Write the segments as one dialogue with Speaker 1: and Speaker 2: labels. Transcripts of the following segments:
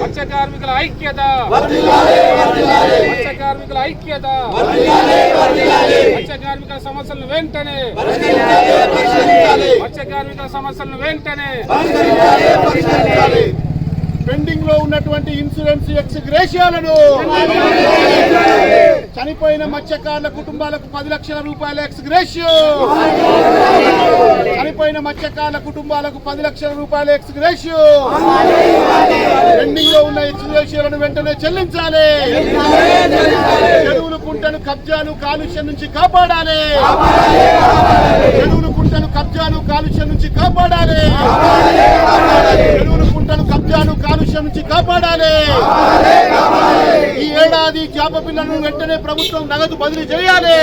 Speaker 1: మత్స్య కార్మికుల ఐక్యత, మత్స్య కార్మికుల ఐక్యత, మత్స్య కార్మికుల సమస్యలను వెంటనే, మత్స్య కార్మికుల సమస్యలను వెంటనే
Speaker 2: పెండింగ్ లో ఉన్నటువంటి ఇన్సూరెన్స్ ఎక్స్ గ్రేషియాలను, చనిపోయిన మత్స్యకారుల కుటుంబాలకు 10 లక్షల రూపాయల ఎక్స్ గ్రేషియో, చనిపోయిన మత్స్యకారుల కుటుంబాలకు 10 లక్షల రూపాయల ఎక్స్ గ్రేషియో, పెండింగ్ లో ఉన్న ఎక్స్ గ్రేషియోలను వెంటనే చెల్లించాలి. చెరువులు కుంటలు కబ్జాలు కాలుష్యం నుంచి కాపాడాలి. చెరువులు కుంటలు కబ్జాలు కాలుష్యం నుంచి కాపాడాలి. చెరువులు కుంటలు కబ్జాలు కాలుష్యం నుంచి కాపాడాలి. ఈ ఏడాది చేప పిల్లలను వెంటనే ప్రభుత్వం నగదు బదిలీ చేయాలి.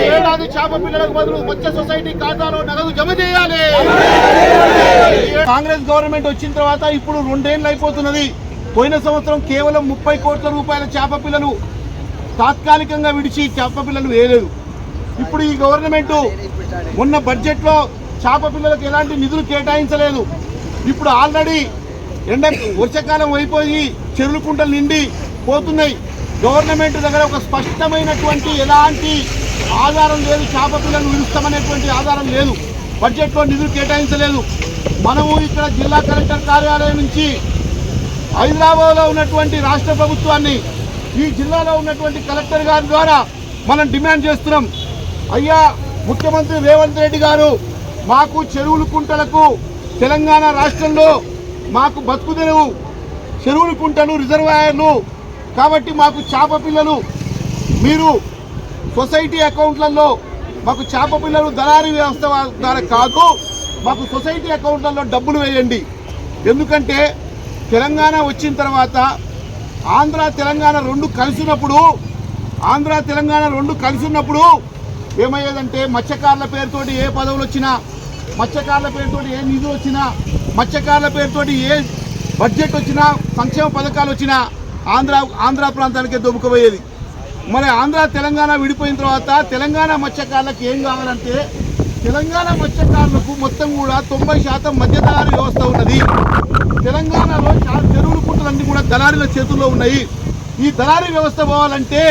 Speaker 2: ఈ ఏడాది చేప పిల్లలకు బదులు మత్స్య సొసైటీ ఖాతాలో నగదు జమ చేయాలి. కాంగ్రెస్ గవర్నమెంట్ వచ్చిన తర్వాత ఇప్పుడు 2 ఏళ్ళు అయిపోతున్నది. పోయిన సంవత్సరం కేవలం 30 కోట్ల రూపాయల చేప పిల్లలు తాత్కాలికంగా విడిచి చేప పిల్లలు వేయలేదు. ఇప్పుడు ఈ గవర్నమెంట్ మొన్న బడ్జెట్లో చేప పిల్లలకు ఎలాంటి నిధులు కేటాయించలేదు. ఇప్పుడు ఆల్రెడీ వర్షాకాలం అయిపోయి చెరువుల కుంటలు నిండి పోతున్నాయి. గవర్నమెంట్ దగ్గర ఒక స్పష్టమైనటువంటి ఎలాంటి ఆధారం లేదు. చేప పిల్లలను విడుస్తామనేటువంటి ఆధారం లేదు. బడ్జెట్లో నిధులు కేటాయించలేదు. మనము ఇక్కడ జిల్లా కలెక్టర్ కార్యాలయం నుంచి హైదరాబాద్లో ఉన్నటువంటి రాష్ట్ర ప్రభుత్వాన్ని ఈ జిల్లాలో ఉన్నటువంటి కలెక్టర్ గారి ద్వారా మనం డిమాండ్ చేస్తున్నాం. అయ్యా ముఖ్యమంత్రి రేవంత్ రెడ్డి గారు, మాకు చెరువుల కుంటలకు తెలంగాణ రాష్ట్రంలో మాకు బతుకుదెరువు చెరువుల కుంటలు రిజర్వాయర్లు కాబట్టి మాకు చేప పిల్లలు మీరు సొసైటీ అకౌంట్లలో మాకు చేప పిల్లలు దళారీ వ్యవస్థ ద్వారా కాదు, మాకు సొసైటీ అకౌంట్లలో డబ్బులు వేయండి. ఎందుకంటే తెలంగాణ వచ్చిన తర్వాత ఆంధ్ర తెలంగాణ రెండు కలిసి ఉన్నప్పుడు ఏమయ్యేదంటే మత్స్యకారుల పేరుతోటి ఏ పదవులు వచ్చినా, మత్స్యకారుల పేరుతోటి ఏ నిధులు వచ్చినా, మత్స్యకారుల పేరుతోటి ఏ బడ్జెట్ వచ్చినా, సంక్షేమ పథకాలు వచ్చినా ఆంధ్ర ప్రాంతానికే దొబ్బుకుపోయేది. మరి ఆంధ్ర తెలంగాణ విడిపోయిన తర్వాత తెలంగాణ మత్స్యకారులకు ఏం కావాలంటే తెలంగాణ మత్స్యకారులకు మొత్తం కూడా 90% మధ్య దళారీ వ్యవస్థ ఉన్నది. తెలంగాణలో చెరువుల కుంటలన్నీ కూడా దళారీల చేతుల్లో ఉన్నాయి. ఈ దళారీ వ్యవస్థ పోవాలంటే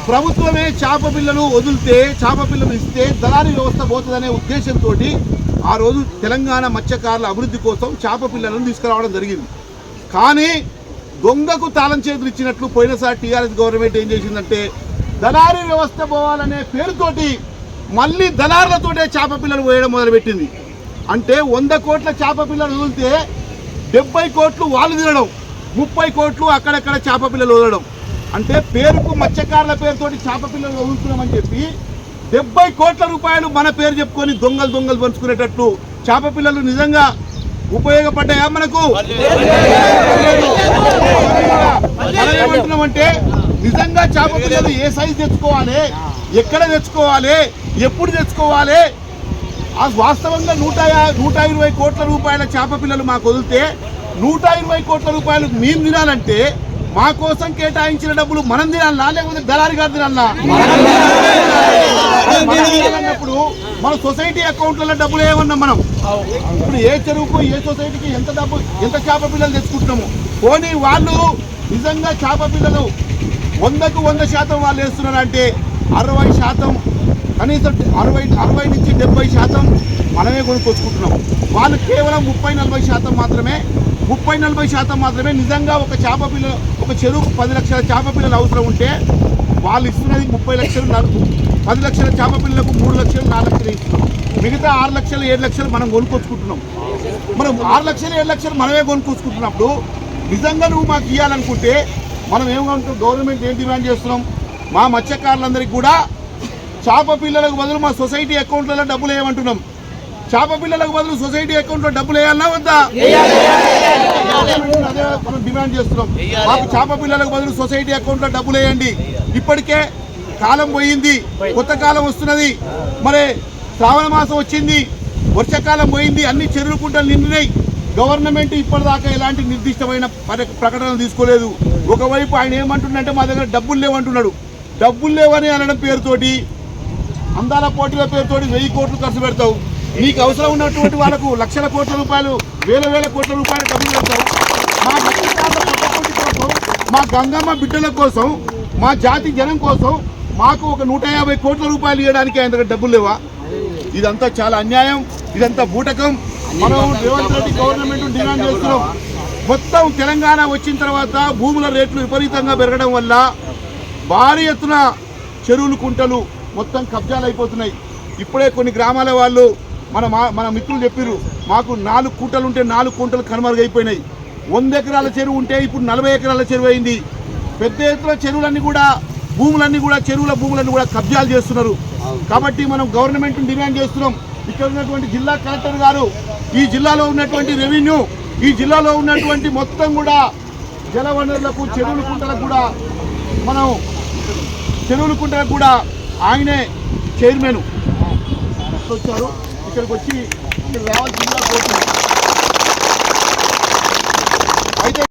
Speaker 2: ప్రభుత్వమే చేప పిల్లలు వదిలితే, చేప పిల్లలు ఇస్తే దళారీ వ్యవస్థ పోతుందనే ఉద్దేశంతో ఆ రోజు తెలంగాణ మత్స్యకారుల అభివృద్ధి కోసం చేప పిల్లలను తీసుకురావడం జరిగింది. కానీ దొంగకు తాళం చేతులు ఇచ్చినట్లు పోయినసారి టీఆర్ఎస్ గవర్నమెంట్ ఏం చేసిందంటే దళారీ వ్యవస్థ పోవాలనే పేరుతోటి మళ్ళీ దళారులతోటే చేప పిల్లలు పోయడం మొదలుపెట్టింది. అంటే 100 కోట్ల చేప పిల్లలు వదిలితే 70 కోట్లు వాళ్ళు తినడం, 30 కోట్లు అక్కడక్కడ చేప పిల్లలు వదలడం. అంటే పేరుకు మత్స్యకారుల పేరుతోటి చేప పిల్లలు వదులుతున్నామని చెప్పి 70 కోట్ల రూపాయలు మన పేరు చెప్పుకొని దొంగలు పంచుకునేటట్లు చేప పిల్లలు నిజంగా ఉపయోగపడ్డాయా మనకు? మనం ఏమంటున్నామంటే నిజంగా చేప పిల్లలు ఏ సైజు తెచ్చుకోవాలి, ఎక్కడ తెచ్చుకోవాలి, ఎప్పుడు తెచ్చుకోవాలి, ఆ వాస్తవంగా 120 కోట్ల రూపాయల చేప పిల్లలు మాకు వదిలితే 120 కోట్ల రూపాయలు మేము తినాలంటే మా కోసం కేటాయించిన డబ్బులు మనం తినాలా లేకపోతే దళారీ గారు తినాలా? అన్నప్పుడు మన సొసైటీ అకౌంట్లలో డబ్బులు ఏమన్నా మనం ఇప్పుడు ఏ చెరువుకు ఏ సొసైటీకి ఎంత చేప పిల్లలు తెచ్చుకుంటున్నాము. పోనీ వాళ్ళు నిజంగా చేప పిల్లలు 100కు 100% వాళ్ళు వేస్తున్నారంటే 60% కనీసం 60 నుంచి 70% మనమే కొనుక్కొచ్చుకుంటున్నాం. వాళ్ళు కేవలం 30-40% మాత్రమే నిజంగా ఒక చేప పిల్ల ఒక చెరువుకు 10 లక్షల చేప పిల్లలు అవసరం ఉంటే వాళ్ళు ఇస్తున్నది 30 లక్షలు. 10 లక్షల చేప పిల్లలకు 3 లక్షలు 4 లక్షలు ఇస్తున్నాం. మిగతా 6 లక్షలు 7 లక్షలు మనం కొనుక్కొచ్చుకుంటున్నాం. మనం 6 లక్షలు 7 లక్షలు మనమే కొనుక్కొచ్చుకుంటున్నప్పుడు నిజంగా నువ్వు మాకు ఇవ్వాలనుకుంటే మనం ఏమంటాం? గవర్నమెంట్ ఏం డిమాండ్ చేస్తున్నాం? మా మత్స్యకారులందరికీ కూడా చేప పిల్లలకు బదులు మా సొసైటీ అకౌంట్లలో డబ్బులు వేయమంటున్నాం. చేప పిల్లలకు బదులు సొసైటీ అకౌంట్లో డబ్బులు వేయాలన్నా వద్దా? అదే మనం డిమాండ్ చేస్తున్నాం. మాకు చేప పిల్లలకు బదులు సొసైటీ అకౌంట్లో డబ్బులు వేయండి. ఇప్పటికే కాలం పోయింది, కొత్త కాలం వస్తున్నది. మరి శ్రావణ మాసం వచ్చింది, వర్షాకాలం పోయింది, అన్ని చెరువుల కుంటలు నిండినాయి. గవర్నమెంట్ ఇప్పటిదాకా ఎలాంటి నిర్దిష్టమైన ప్రకటనలు తీసుకోలేదు. ఒకవైపు ఆయన ఏమంటుండంటే మా దగ్గర డబ్బులు లేవంటున్నాడు. డబ్బులు లేవని అనడం పేరుతోటి అందాల పోటీల పేరుతోటి 1000 కోట్లు ఖర్చు పెడతావు. నీకు అవసరం ఉన్నటువంటి వాళ్ళకు లక్షల కోట్ల రూపాయలు వేల కోట్ల రూపాయలు డబ్బులు పెడతావు. మా మత్స్యకారుల పట్టపూటి కోసం, మా గంగమ్మ బిడ్డల కోసం, మా జాతి జనం కోసం మాకు ఒక 150 కోట్ల రూపాయలు ఇవ్వడానికి ఆయన దగ్గర డబ్బులు లేవా? ఇదంతా చాలా అన్యాయం, ఇదంతా బూటకం. మనం రేవంత్ రెడ్డి గవర్నమెంట్ డిమాండ్ చేస్తున్నాం. మొత్తం తెలంగాణ వచ్చిన తర్వాత భూముల రేట్లు విపరీతంగా పెరగడం వల్ల భారీ ఎత్తున చెరువులు కుంటలు మొత్తం కబ్జాలు అయిపోతున్నాయి. ఇప్పుడే కొన్ని గ్రామాల వాళ్ళు మన మిత్రులు చెప్పారు, మాకు 4 కుంటలు ఉంటే 4 కుంటలు కనుమరుగైపోయినాయి. 100 ఎకరాల చెరువు ఉంటే ఇప్పుడు 40 ఎకరాల చెరువు అయింది. పెద్ద ఎత్తున చెరువులన్నీ కూడా చెరువుల భూములన్నీ కూడా కబ్జాలు చేస్తున్నారు. కాబట్టి మనం గవర్నమెంట్ డిమాండ్ చేస్తున్నాం. ఇక్కడ ఉన్నటువంటి జిల్లా కలెక్టర్ గారు ఈ జిల్లాలో ఉన్నటువంటి రెవెన్యూ, ఈ జిల్లాలో ఉన్నటువంటి మొత్తం కూడా జల వనరులకు చెరువుల కుంటలకు కూడా ఆయనే చైర్మన్ వచ్చారు. ఇక్కడికి వచ్చి ఇక్కడ రావాల్సిందిగా కోరుతున్నాం.